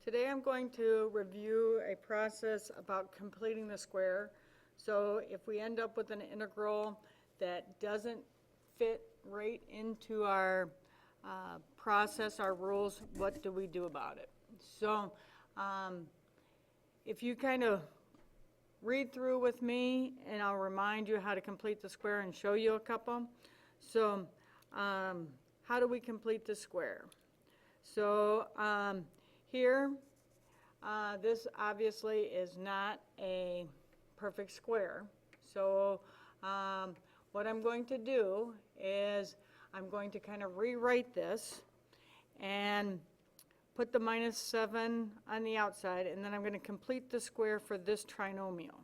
Today I'm going to review a process about completing the square. So if we end up with an integral that doesn't fit right into our process, our rules, what do we do about it? So if you kind of read through with me, and I'll remind you how to complete the square and show you a couple. So how do we complete the square? So here, this obviously is not a perfect square. So what I'm going to do is I'm going to kind of rewrite this and put the -7 on the outside, and then I'm going to complete the square for this trinomial.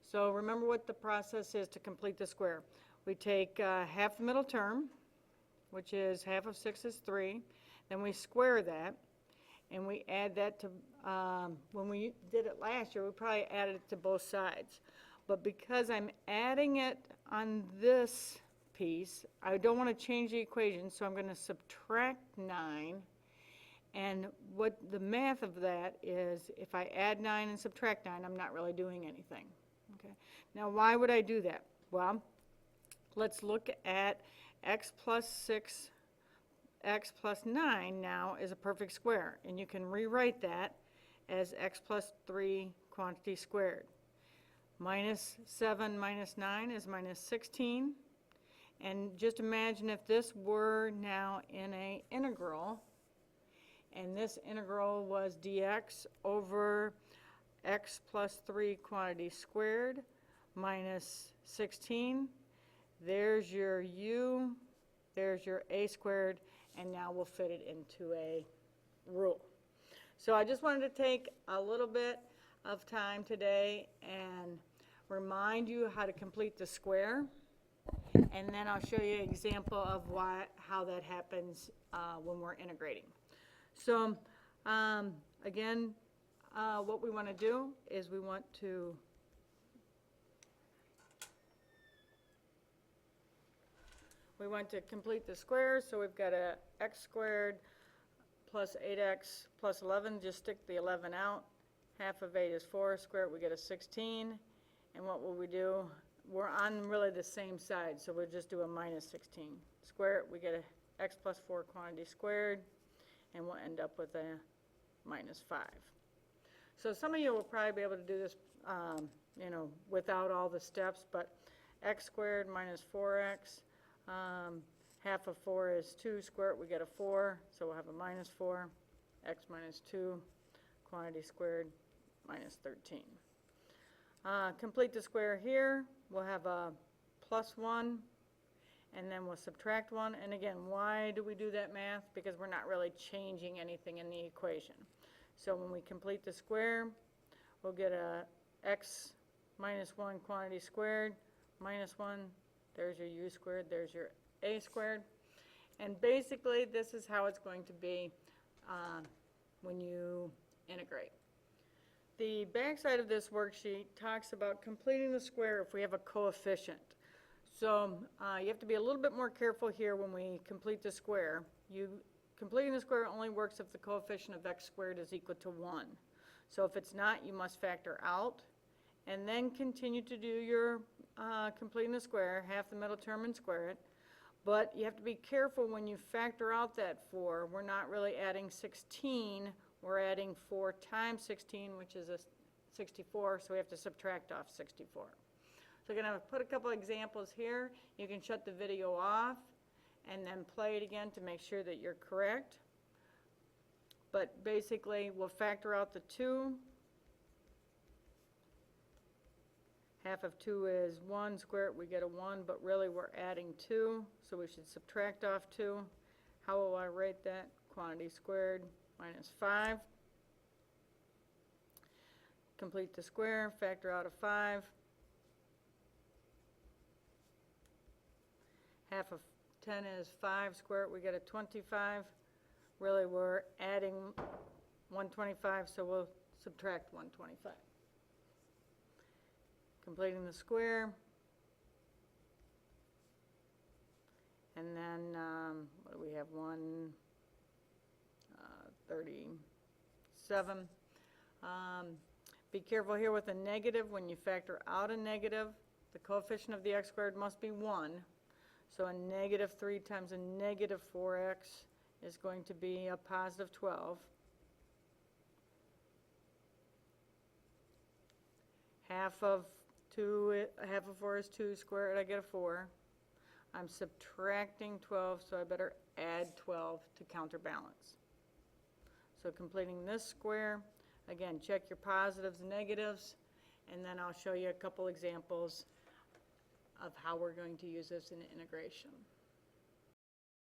So remember what the process is to complete the square. We take half the middle term, which is half of 6 is 3, then we square that, and we add that to, when we did it last year, we probably added it to both sides. But because I'm adding it on this piece, I don't want to change the equation, so I'm going to subtract 9. And what the math of that is, if I add 9 and subtract 9, I'm not really doing anything. Okay. Now, why would I do that? Well, let's look at x plus 6, x plus 9 now is a perfect square. And you can rewrite that as x plus 3 quantity squared. -7 minus 9 is -16. And just imagine if this were now in an integral, and this integral was dx over x plus 3 quantity squared minus 16. There's your u, there's your a squared, and now we'll fit it into a rule. So I just wanted to take a little bit of time today and remind you how to complete the square, and then I'll show you an example of how that happens when we're integrating. So again, what we want to do is we want to complete the square. So we've got a x squared plus 8x plus 11. Just stick the 11 out. Half of 8 is 4. Square it, we get a 16. And what will we do? We're on really the same side, so we'll just do a -16. Square it, we get a x plus 4 quantity squared, and we'll end up with a -5. So some of you will probably be able to do this, without all the steps, but x squared minus 4x, half of 4 is 2, square it, we get a 4, so we'll have a -4, x minus 2, quantity squared, -13. Complete the square here, we'll have a +1, and then we'll subtract 1. And again, why do we do that math? Because we're not really changing anything in the equation. So when we complete the square, we'll get a x minus 1 quantity squared, -1, there's your u squared, there's your a squared. And basically, this is how it's going to be when you integrate. The back side of this worksheet talks about completing the square if we have a coefficient. So you have to be a little bit more careful here when we complete the square. Completing the square only works if the coefficient of x squared is equal to 1. So if it's not, you must factor out, and then continue to do your completing the square, half the middle term and square it. But you have to be careful when you factor out that 4. We're not really adding 16. We're adding 4 times 16, which is a 64, so we have to subtract off 64. So I'm going to put a couple examples here. You can shut the video off and then play it again to make sure that you're correct. But basically, we'll factor out the 2. Half of 2 is 1, square it, we get a 1, but really we're adding 2, so we should subtract off 2. How will I write that? Quantity squared -5. Complete the square, factor out a 5. Half of 10 is 5, square it, we get a 25. Really we're adding 125, so we'll subtract 125. Completing the square. And then, what do we have? 136 7. Be careful here with a negative. When you factor out a negative, the coefficient of the x squared must be 1. So a negative 3 times a negative 4x is going to be a positive 12. Half of 4 is 2 squared, I get a 4. I'm subtracting 12, so I better add 12 to counterbalance. So completing this square, again, check your positives and negatives, and then I'll show you a couple examples of how we're going to use this in integration.